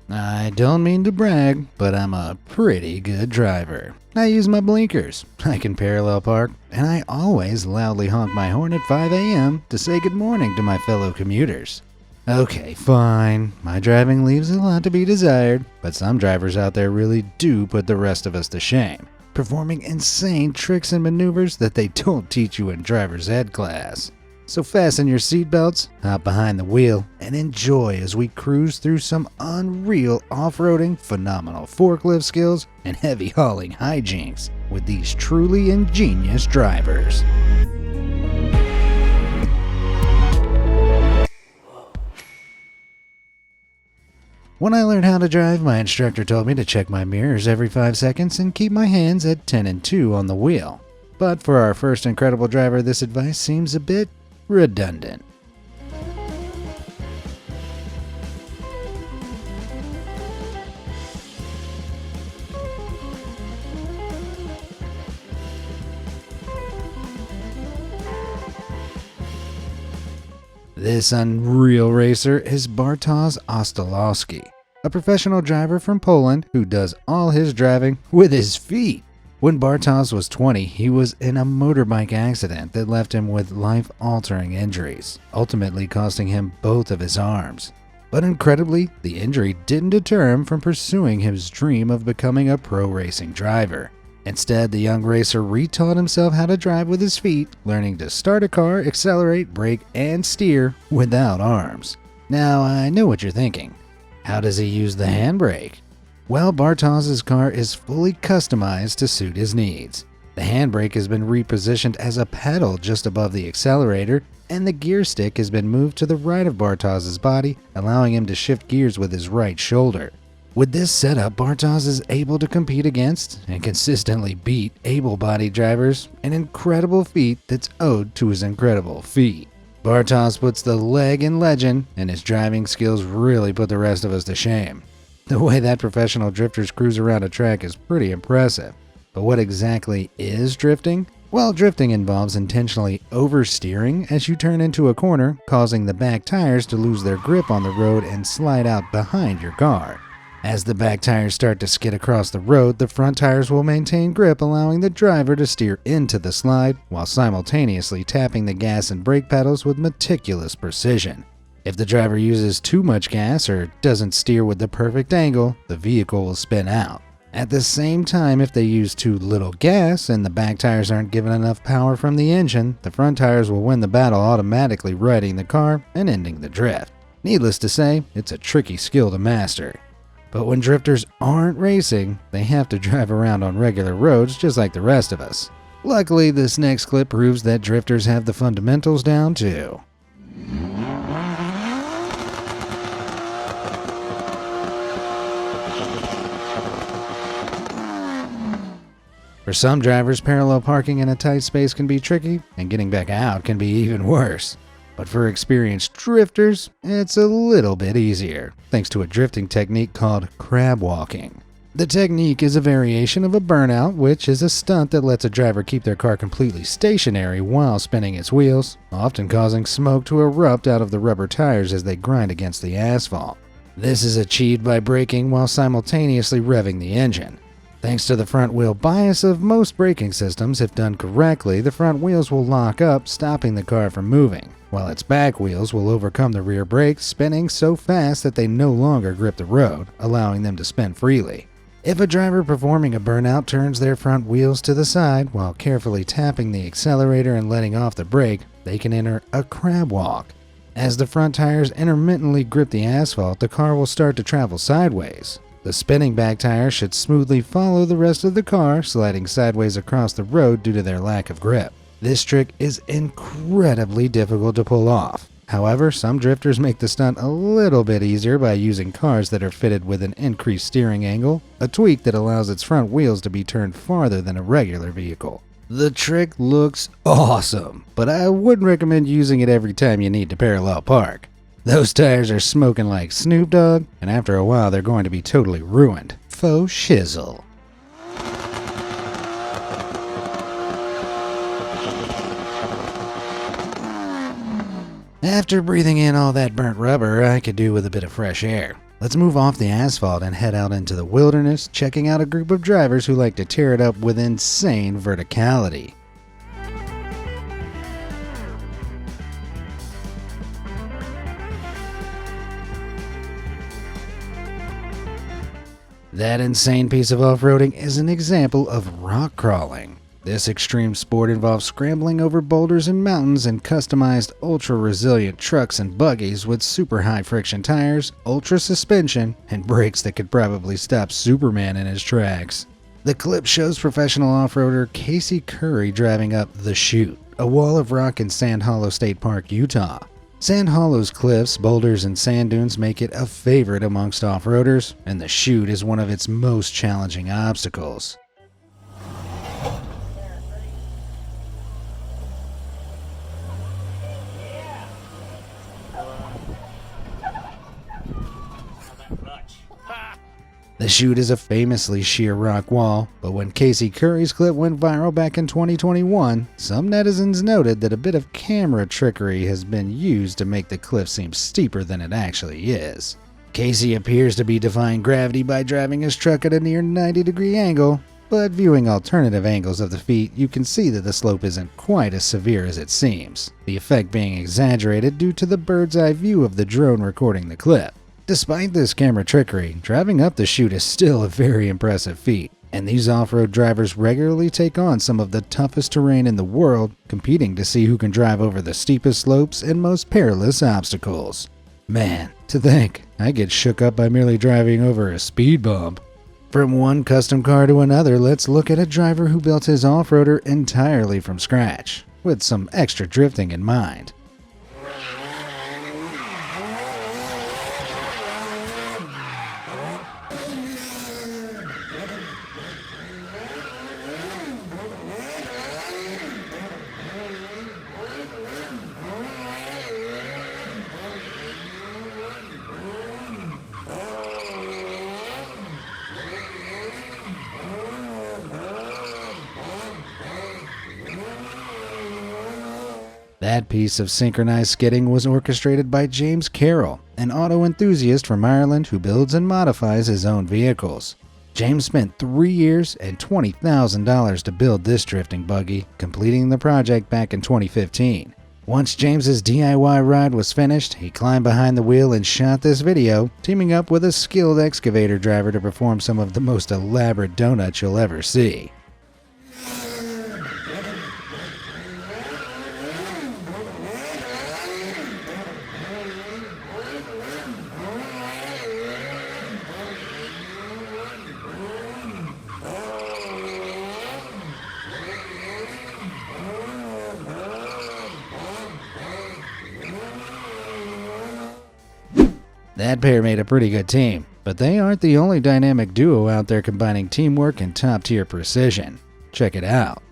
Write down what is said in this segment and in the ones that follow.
I don't mean to brag, but I'm a pretty good driver. I use my blinkers, I can parallel park, and I always loudly honk my horn at 5 a.m. to say good morning to my fellow commuters. Okay, fine, my driving leaves a lot to be desired, but some drivers out there really do put the rest of us to shame, performing insane tricks and maneuvers that they don't teach you in driver's ed class. So fasten your seatbelts, hop behind the wheel, and enjoy as we cruise through some unreal off-roading, phenomenal forklift skills, and heavy hauling hijinks with these truly ingenious drivers. When I learned how to drive, my instructor told me to check my mirrors every 5 seconds and keep my hands at 10 and 2 on the wheel. But for our first incredible driver, this advice seems a bit redundant. This unreal racer is Bartosz Ostolowski, a professional driver from Poland who does all his driving with his feet. When Bartosz was 20, he was in a motorbike accident that left him with life-altering injuries, ultimately costing him both of his arms. But incredibly, the injury didn't deter him from pursuing his dream of becoming a pro racing driver. Instead, the young racer retaught himself how to drive with his feet, learning to start a car, accelerate, brake, and steer without arms. Now, I know what you're thinking. How does he use the handbrake? Well, Bartosz's car is fully customized to suit his needs. The handbrake has been repositioned as a pedal just above the accelerator, and the gear stick has been moved to the right of Bartosz's body, allowing him to shift gears with his right shoulder. With this setup, Bartosz is able to compete against and consistently beat able-bodied drivers, an incredible feat that's owed to his incredible feet. Bartosz puts the leg in legend, and his driving skills really put the rest of us to shame. The way that professional drifters cruise around a track is pretty impressive. But what exactly is drifting? Well, drifting involves intentionally oversteering as you turn into a corner, causing the back tires to lose their grip on the road and slide out behind your car. As the back tires start to skid across the road, the front tires will maintain grip, allowing the driver to steer into the slide while simultaneously tapping the gas and brake pedals with meticulous precision. If the driver uses too much gas or doesn't steer with the perfect angle, the vehicle will spin out. At the same time, if they use too little gas and the back tires aren't given enough power from the engine, the front tires will win the battle, automatically righting the car and ending the drift. Needless to say, it's a tricky skill to master. But when drifters aren't racing, they have to drive around on regular roads just like the rest of us. Luckily, this next clip proves that drifters have the fundamentals down too. For some drivers, parallel parking in a tight space can be tricky, and getting back out can be even worse. But for experienced drifters, it's a little bit easier, thanks to a drifting technique called crab walking. The technique is a variation of a burnout, which is a stunt that lets a driver keep their car completely stationary while spinning its wheels, often causing smoke to erupt out of the rubber tires as they grind against the asphalt. This is achieved by braking while simultaneously revving the engine. Thanks to the front wheel bias of most braking systems, if done correctly, the front wheels will lock up, stopping the car from moving, while its back wheels will overcome the rear brakes, spinning so fast that they no longer grip the road, allowing them to spin freely. If a driver performing a burnout turns their front wheels to the side while carefully tapping the accelerator and letting off the brake, they can enter a crab walk. As the front tires intermittently grip the asphalt, the car will start to travel sideways. The spinning back tires should smoothly follow the rest of the car, sliding sideways across the road due to their lack of grip. This trick is incredibly difficult to pull off. However, some drifters make the stunt a little bit easier by using cars that are fitted with an increased steering angle, a tweak that allows its front wheels to be turned farther than a regular vehicle. The trick looks awesome, but I wouldn't recommend using it every time you need to parallel park. Those tires are smoking like Snoop Dogg, and after a while they're going to be totally ruined. Faux shizzle. After breathing in all that burnt rubber, I could do with a bit of fresh air. Let's move off the asphalt and head out into the wilderness, checking out a group of drivers who like to tear it up with insane verticality. That insane piece of off-roading is an example of rock crawling. This extreme sport involves scrambling over boulders and mountains in customized ultra-resilient trucks and buggies with super high friction tires, ultra suspension, and brakes that could probably stop Superman in his tracks. The clip shows professional off-roader Casey Curry driving up The Chute, a wall of rock in Sand Hollow State Park, Utah. Sand Hollow's cliffs, boulders, and sand dunes make it a favorite amongst off-roaders, and The Chute is one of its most challenging obstacles. The Chute is a famously sheer rock wall, but when Casey Curry's clip went viral back in 2021, some netizens noted that a bit of camera trickery has been used to make the cliff seem steeper than it actually is. Casey appears to be defying gravity by driving his truck at a near 90-degree angle, but viewing alternative angles of the feat, you can see that the slope isn't quite as severe as it seems, the effect being exaggerated due to the bird's-eye view of the drone recording the clip. Despite this camera trickery, driving up the chute is still a very impressive feat, and these off-road drivers regularly take on some of the toughest terrain in the world, competing to see who can drive over the steepest slopes and most perilous obstacles. Man, to think, I get shook up by merely driving over a speed bump. From one custom car to another, let's look at a driver who built his off-roader entirely from scratch, with some extra drifting in mind. That piece of synchronized skidding was orchestrated by James Carroll, an auto enthusiast from Ireland who builds and modifies his own vehicles. James spent 3 years and $20,000 to build this drifting buggy, completing the project back in 2015. Once James's DIY ride was finished, he climbed behind the wheel and shot this video, teaming up with a skilled excavator driver to perform some of the most elaborate donuts you'll ever see. That pair made a pretty good team, but they aren't the only dynamic duo out there combining teamwork and top-tier precision. Check it out.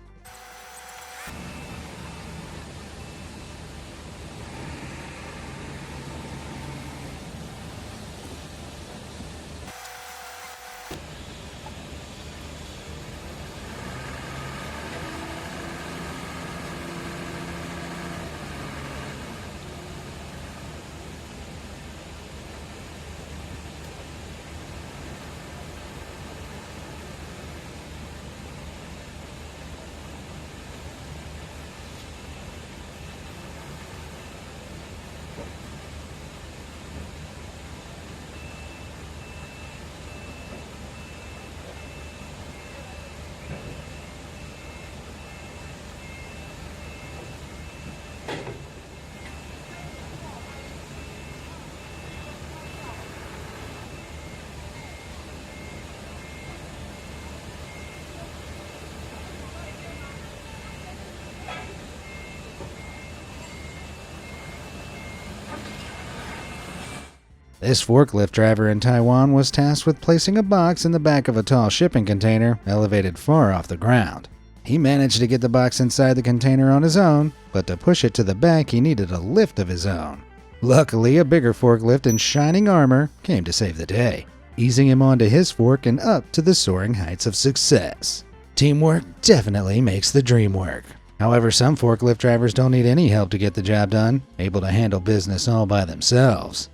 This forklift driver in Taiwan was tasked with placing a box in the back of a tall shipping container elevated far off the ground. He managed to get the box inside the container on his own, but to push it to the back he needed a lift of his own. Luckily, a bigger forklift in shining armor came to save the day, easing him onto his fork and up to the soaring heights of success. Teamwork definitely makes the dream work. However, some forklift drivers don't need any help to get the job done, able to handle business all by themselves.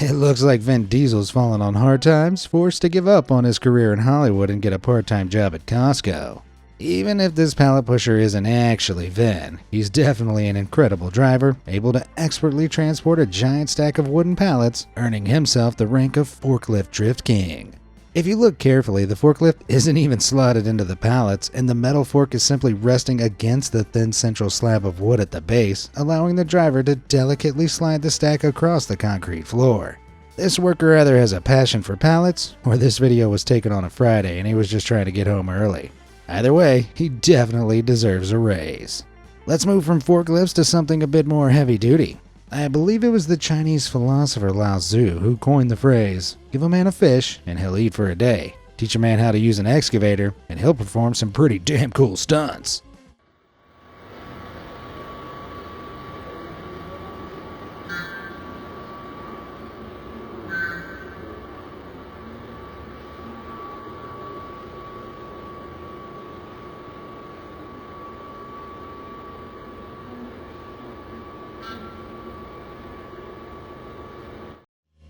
It looks like Vin Diesel's fallen on hard times, forced to give up on his career in Hollywood and get a part-time job at Costco. Even if this pallet pusher isn't actually Vin, he's definitely an incredible driver, able to expertly transport a giant stack of wooden pallets, earning himself the rank of Forklift Drift King. If you look carefully, the forklift isn't even slotted into the pallets, and the metal fork is simply resting against the thin central slab of wood at the base, allowing the driver to delicately slide the stack across the concrete floor. This worker either has a passion for pallets, or this video was taken on a Friday and he was just trying to get home early. Either way, he definitely deserves a raise. Let's move from forklifts to something a bit more heavy-duty. I believe it was the Chinese philosopher Lao Tzu who coined the phrase, "Give a man a fish and he'll eat for a day. Teach a man how to use an excavator and he'll perform some pretty damn cool stunts."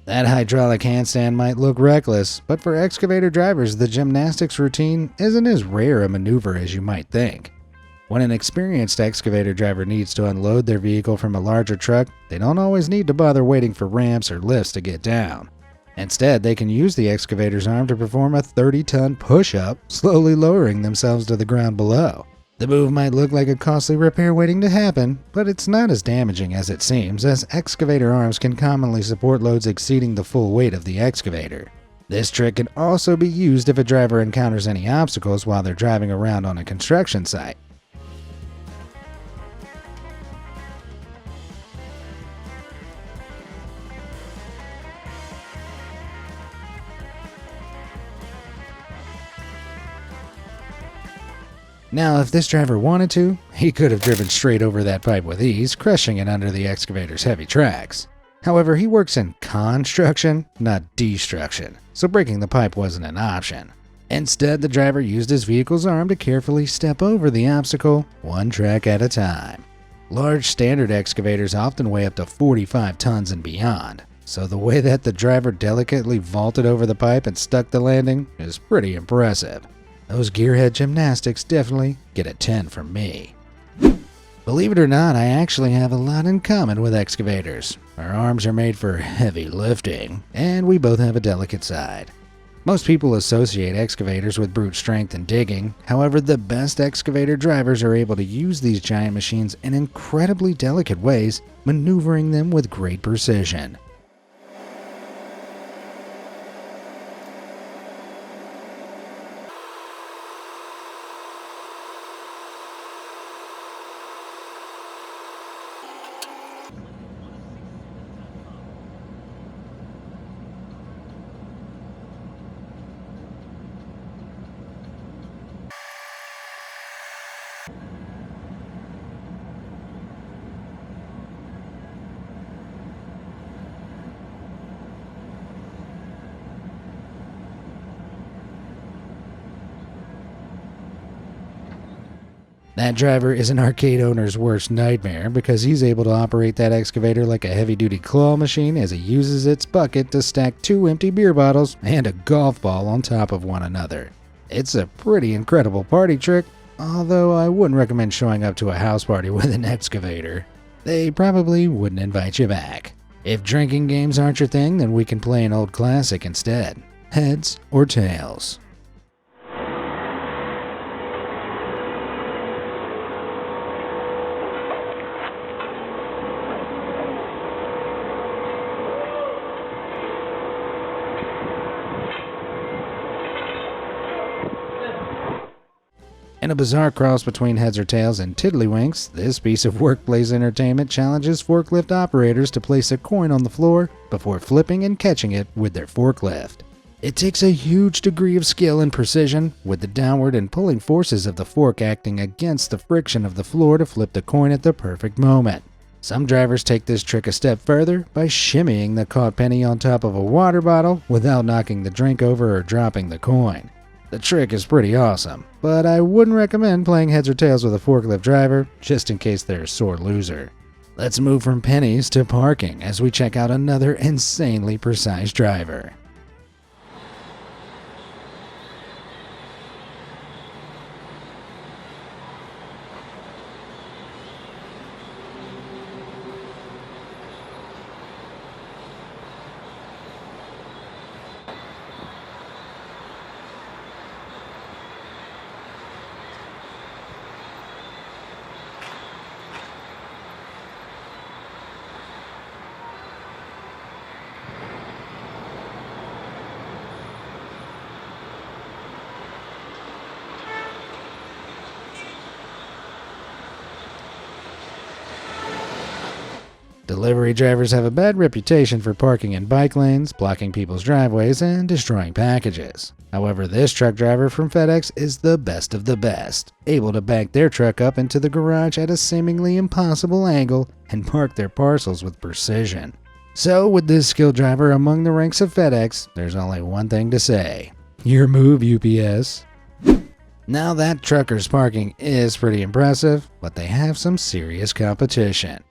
That hydraulic handstand might look reckless, but for excavator drivers, the gymnastics routine isn't as rare a maneuver as you might think. When an experienced excavator driver needs to unload their vehicle from a larger truck, they don't always need to bother waiting for ramps or lifts to get down. Instead, they can use the excavator's arm to perform a 30-ton push-up, slowly lowering themselves to the ground below. The move might look like a costly repair waiting to happen, but it's not as damaging as it seems, as excavator arms can commonly support loads exceeding the full weight of the excavator. This trick can also be used if a driver encounters any obstacles while they're driving around on a construction site. Now, if this driver wanted to, he could have driven straight over that pipe with ease, crushing it under the excavator's heavy tracks. However, he works in construction, not destruction, so breaking the pipe wasn't an option. Instead, the driver used his vehicle's arm to carefully step over the obstacle, one track at a time. Large standard excavators often weigh up to 45 tons and beyond, so the way that the driver delicately vaulted over the pipe and stuck the landing is pretty impressive. Those gearhead gymnastics definitely get a 10 from me. Believe it or not, I actually have a lot in common with excavators. Our arms are made for heavy lifting, and we both have a delicate side. Most people associate excavators with brute strength and digging. However, the best excavator drivers are able to use these giant machines in incredibly delicate ways, maneuvering them with great precision. That driver is an arcade owner's worst nightmare because he's able to operate that excavator like a heavy-duty claw machine as he uses its bucket to stack 2 empty beer bottles and a golf ball on top of one another. It's a pretty incredible party trick, although I wouldn't recommend showing up to a house party with an excavator. They probably wouldn't invite you back. If drinking games aren't your thing, then we can play an old classic instead. Heads or tails? In a bizarre cross between heads or tails and tiddlywinks, this piece of workplace entertainment challenges forklift operators to place a coin on the floor before flipping and catching it with their forklift. It takes a huge degree of skill and precision, with the downward and pulling forces of the fork acting against the friction of the floor to flip the coin at the perfect moment. Some drivers take this trick a step further by shimmying the caught penny on top of a water bottle without knocking the drink over or dropping the coin. The trick is pretty awesome, but I wouldn't recommend playing heads or tails with a forklift driver just in case they're a sore loser. Let's move from pennies to parking as we check out another insanely precise driver. Delivery drivers have a bad reputation for parking in bike lanes, blocking people's driveways, and destroying packages. However, this truck driver from FedEx is the best of the best, able to back their truck up into the garage at a seemingly impossible angle and park their parcels with precision. So, with this skilled driver among the ranks of FedEx, there's only one thing to say. Your move, UPS. Now that trucker's parking is pretty impressive, but they have some serious competition.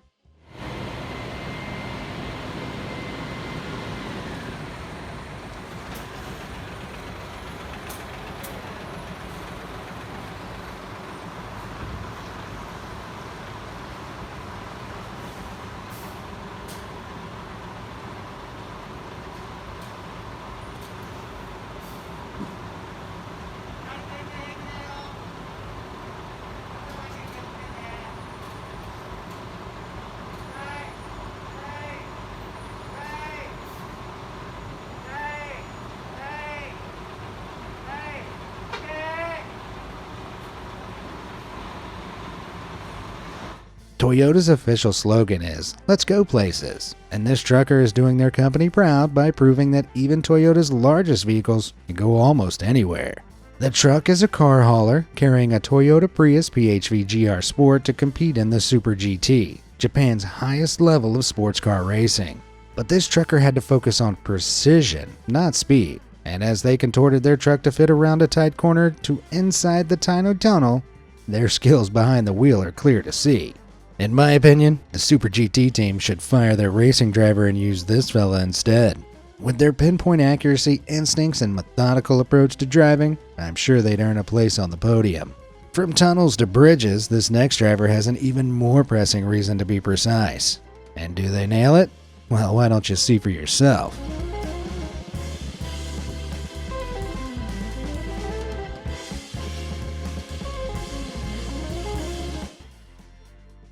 Toyota's official slogan is, "Let's go places," and this trucker is doing their company proud by proving that even Toyota's largest vehicles can go almost anywhere. The truck is a car hauler, carrying a Toyota Prius PHV GR Sport to compete in the Super GT, Japan's highest level of sports car racing. But this trucker had to focus on precision, not speed, and as they contorted their truck to fit around a tight corner to inside the Taino Tunnel, their skills behind the wheel are clear to see. In my opinion, the Super GT team should fire their racing driver and use this fella instead. With their pinpoint accuracy, instincts, and methodical approach to driving, I'm sure they'd earn a place on the podium. From tunnels to bridges, this next driver has an even more pressing reason to be precise. And do they nail it? Well, why don't you see for yourself?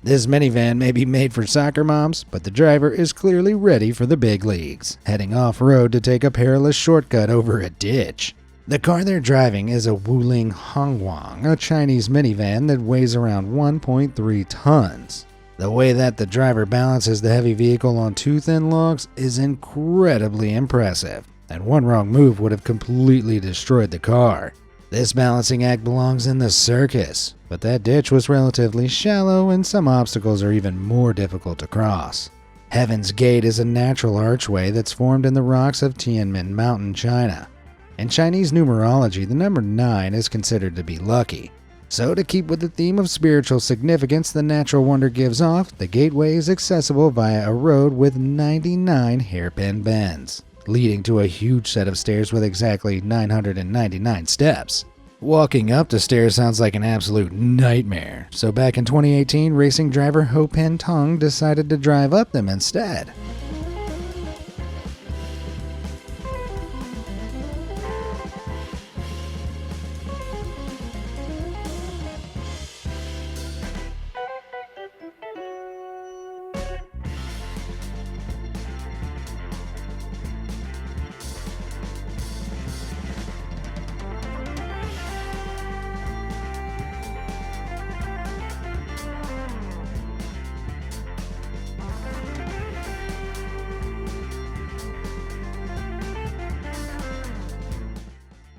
This minivan may be made for soccer moms, but the driver is clearly ready for the big leagues, heading off-road to take a perilous shortcut over a ditch. The car they're driving is a Wuling Hongguang, a Chinese minivan that weighs around 1.3 tons. The way that the driver balances the heavy vehicle on two thin logs is incredibly impressive, and one wrong move would have completely destroyed the car. This balancing act belongs in the circus, but that ditch was relatively shallow and some obstacles are even more difficult to cross. Heaven's Gate is a natural archway that's formed in the rocks of Tianmen Mountain, China. In Chinese numerology, the number 9 is considered to be lucky. So to keep with the theme of spiritual significance the natural wonder gives off, the gateway is accessible via a road with 99 hairpin bends, leading to a huge set of stairs with exactly 999 steps. Walking up the stairs sounds like an absolute nightmare, so back in 2018, racing driver Ho Pen Tong decided to drive up them instead.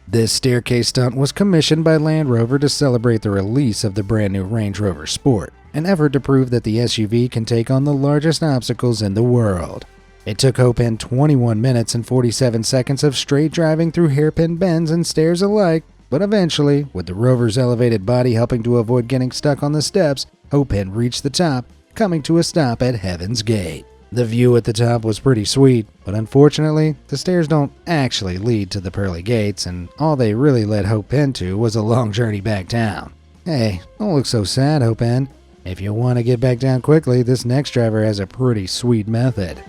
This staircase stunt was commissioned by Land Rover to celebrate the release of the brand new Range Rover Sport, an effort to prove that the SUV can take on the largest obstacles in the world. It took Ho Pen 21 minutes and 47 seconds of straight driving through hairpin bends and stairs alike, but eventually, with the Rover's elevated body helping to avoid getting stuck on the steps, Ho Pen reached the top, coming to a stop at Heaven's Gate. The view at the top was pretty sweet, but unfortunately, the stairs don't actually lead to the pearly gates, and all they really led Hope Penn to was a long journey back down. Hey, don't look so sad, Hope Penn. If you want to get back down quickly, this next driver has a pretty sweet method.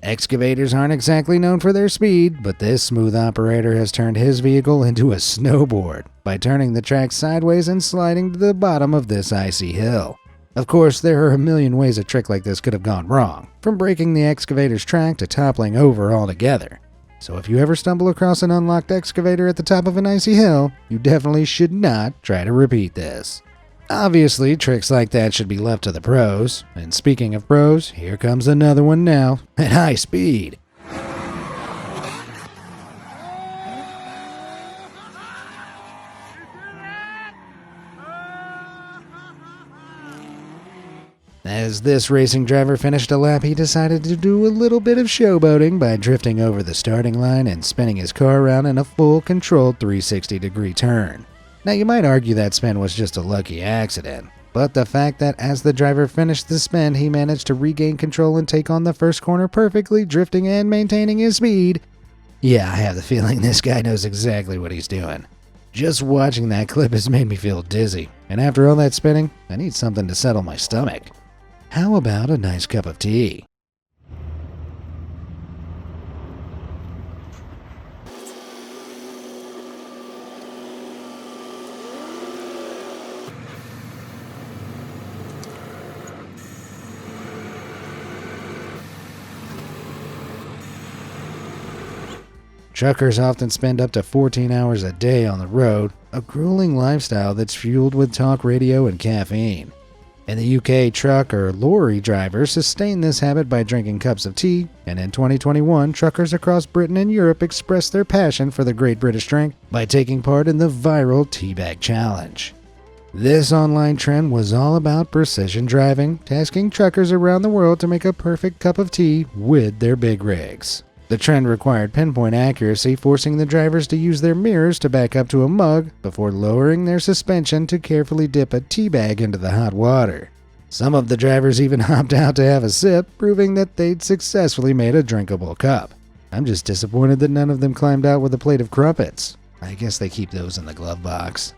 Excavators aren't exactly known for their speed, but this smooth operator has turned his vehicle into a snowboard by turning the track sideways and sliding to the bottom of this icy hill. Of course, there are a million ways a trick like this could have gone wrong, from breaking the excavator's track to toppling over altogether. So if you ever stumble across an unlocked excavator at the top of an icy hill, you definitely should not try to repeat this. Obviously, tricks like that should be left to the pros, and speaking of pros, here comes another one now, at high speed. As this racing driver finished a lap, he decided to do a little bit of showboating by drifting over the starting line and spinning his car around in a full controlled 360-degree turn. Now you might argue that spin was just a lucky accident, but the fact that as the driver finished the spin he managed to regain control and take on the first corner perfectly, drifting and maintaining his speed. Yeah, I have the feeling this guy knows exactly what he's doing. Just watching that clip has made me feel dizzy, and after all that spinning, I need something to settle my stomach. How about a nice cup of tea? Truckers often spend up to 14 hours a day on the road, a grueling lifestyle that's fueled with talk radio and caffeine. In the UK, truck or lorry drivers sustain this habit by drinking cups of tea, and in 2021, truckers across Britain and Europe expressed their passion for the Great British drink by taking part in the viral Teabag Challenge. This online trend was all about precision driving, tasking truckers around the world to make a perfect cup of tea with their big rigs. The trend required pinpoint accuracy, forcing the drivers to use their mirrors to back up to a mug before lowering their suspension to carefully dip a tea bag into the hot water. Some of the drivers even hopped out to have a sip, proving that they'd successfully made a drinkable cup. I'm just disappointed that none of them climbed out with a plate of crumpets. I guess they keep those in the glove box.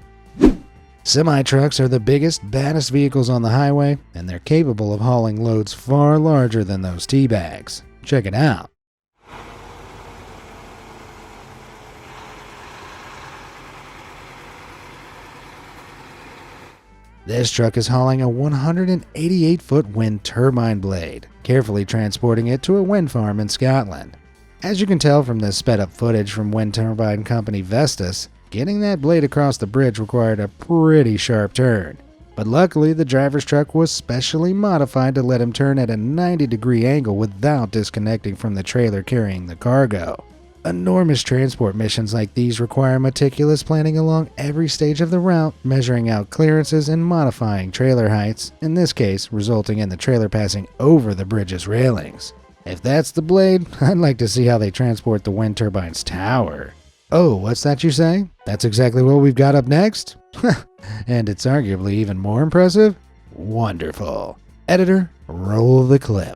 Semi-trucks are the biggest, baddest vehicles on the highway, and they're capable of hauling loads far larger than those tea bags. Check it out. This truck is hauling a 188-foot wind turbine blade, carefully transporting it to a wind farm in Scotland. As you can tell from the sped-up footage from wind turbine company Vestas, getting that blade across the bridge required a pretty sharp turn. But luckily, the driver's truck was specially modified to let him turn at a 90-degree angle without disconnecting from the trailer carrying the cargo. Enormous transport missions like these require meticulous planning along every stage of the route, measuring out clearances and modifying trailer heights, in this case resulting in the trailer passing over the bridge's railings. If that's the blade, I'd like to see how they transport the wind turbine's tower. Oh, what's that you say? That's exactly what we've got up next? And it's arguably even more impressive? Wonderful. Editor, roll the clip.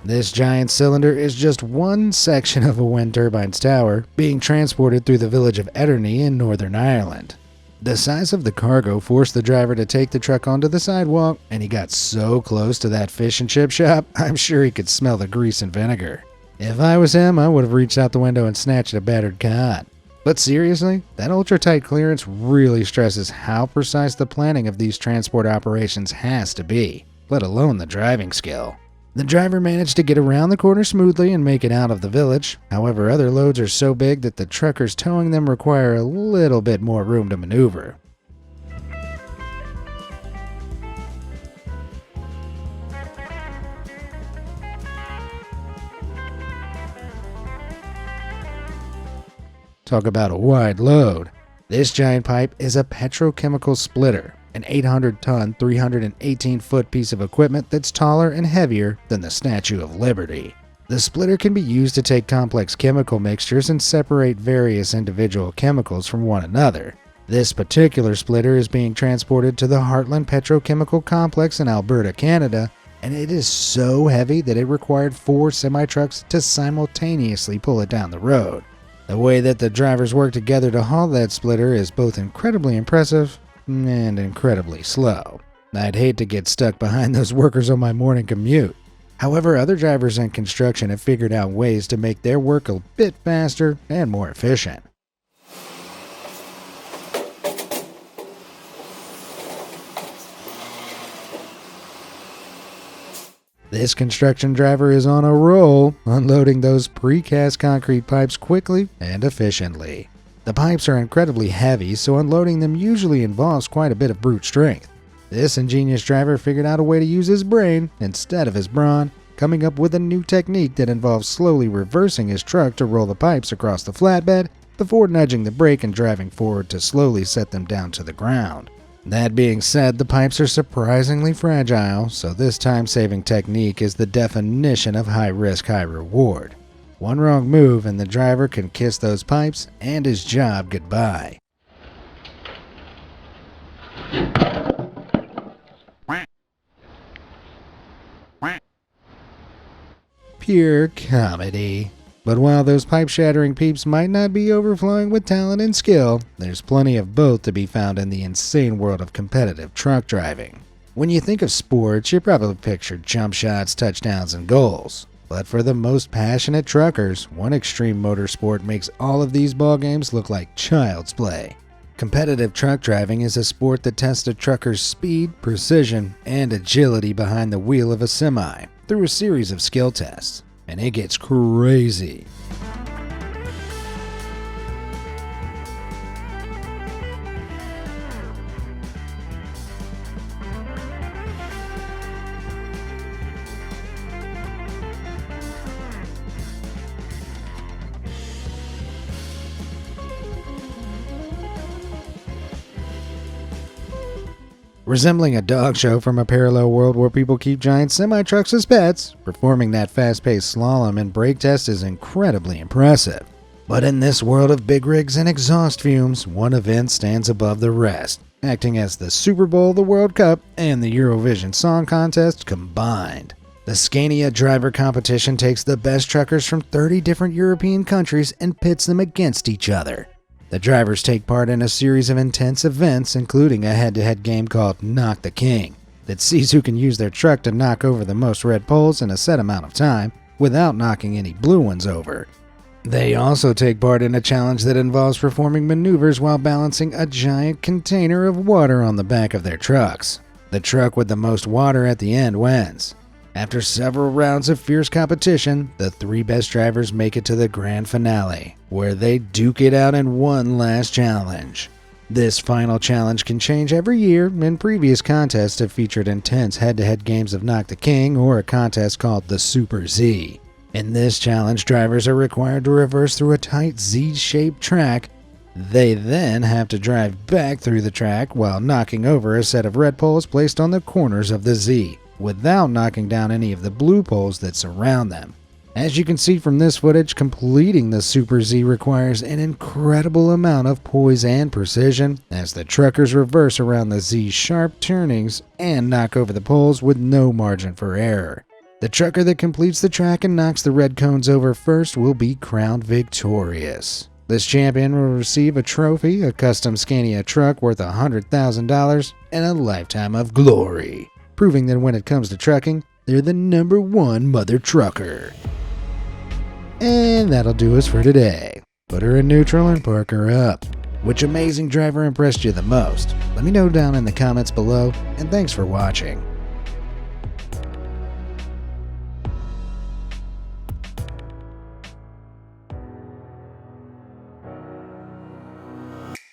This giant cylinder is just one section of a wind turbine's tower, being transported through the village of Ederney in Northern Ireland. The size of the cargo forced the driver to take the truck onto the sidewalk, and he got so close to that fish and chip shop, I'm sure he could smell the grease and vinegar. If I was him, I would have reached out the window and snatched a battered cod. But seriously, that ultra-tight clearance really stresses how precise the planning of these transport operations has to be, let alone the driving skill. The driver managed to get around the corner smoothly and make it out of the village. However, other loads are so big that the truckers towing them require a little bit more room to maneuver. Talk about a wide load. This giant pipe is a petrochemical splitter, an 800-ton, 318-foot piece of equipment that's taller and heavier than the Statue of Liberty. The splitter can be used to take complex chemical mixtures and separate various individual chemicals from one another. This particular splitter is being transported to the Heartland Petrochemical Complex in Alberta, Canada, and it is so heavy that it required 4 semi-trucks to simultaneously pull it down the road. The way that the drivers work together to haul that splitter is both incredibly impressive and incredibly slow. I'd hate to get stuck behind those workers on my morning commute. However, other drivers in construction have figured out ways to make their work a bit faster and more efficient. This construction driver is on a roll, unloading those precast concrete pipes quickly and efficiently. The pipes are incredibly heavy, so unloading them usually involves quite a bit of brute strength. This ingenious driver figured out a way to use his brain instead of his brawn, coming up with a new technique that involves slowly reversing his truck to roll the pipes across the flatbed before nudging the brake and driving forward to slowly set them down to the ground. That being said, the pipes are surprisingly fragile, so this time-saving technique is the definition of high risk, high reward. One wrong move and the driver can kiss those pipes and his job goodbye. Pure comedy. But while those pipe-shattering peeps might not be overflowing with talent and skill, there's plenty of both to be found in the insane world of competitive truck driving. When you think of sports, you probably picture jump shots, touchdowns, and goals. But for the most passionate truckers, one extreme motorsport makes all of these ballgames look like child's play. Competitive truck driving is a sport that tests a trucker's speed, precision, and agility behind the wheel of a semi through a series of skill tests. And it gets crazy. Resembling a dog show from a parallel world where people keep giant semi-trucks as pets, performing that fast-paced slalom and brake test is incredibly impressive. But in this world of big rigs and exhaust fumes, one event stands above the rest, acting as the Super Bowl, the World Cup, and the Eurovision Song Contest combined. The Scania driver competition takes the best truckers from 30 different European countries and pits them against each other. The drivers take part in a series of intense events, including a head-to-head game called Knock the King, that sees who can use their truck to knock over the most red poles in a set amount of time without knocking any blue ones over. They also take part in a challenge that involves performing maneuvers while balancing a giant container of water on the back of their trucks. The truck with the most water at the end wins. After several rounds of fierce competition, the 3 best drivers make it to the grand finale, where they duke it out in one last challenge. This final challenge can change every year, and previous contests have featured intense head-to-head games of Knock the King or a contest called the Super Z. In this challenge, drivers are required to reverse through a tight Z-shaped track. They then have to drive back through the track while knocking over a set of red poles placed on the corners of the Z, without knocking down any of the blue poles that surround them. As you can see from this footage, completing the Super Z requires an incredible amount of poise and precision as the truckers reverse around the Z's sharp turnings and knock over the poles with no margin for error. The trucker that completes the track and knocks the red cones over first will be crowned victorious. This champion will receive a trophy, a custom Scania truck worth $100,000, and a lifetime of glory, proving that when it comes to trucking, they're the #1 mother trucker. And that'll do us for today. Put her in neutral and park her up. Which amazing driver impressed you the most? Let me know down in the comments below, and thanks for watching.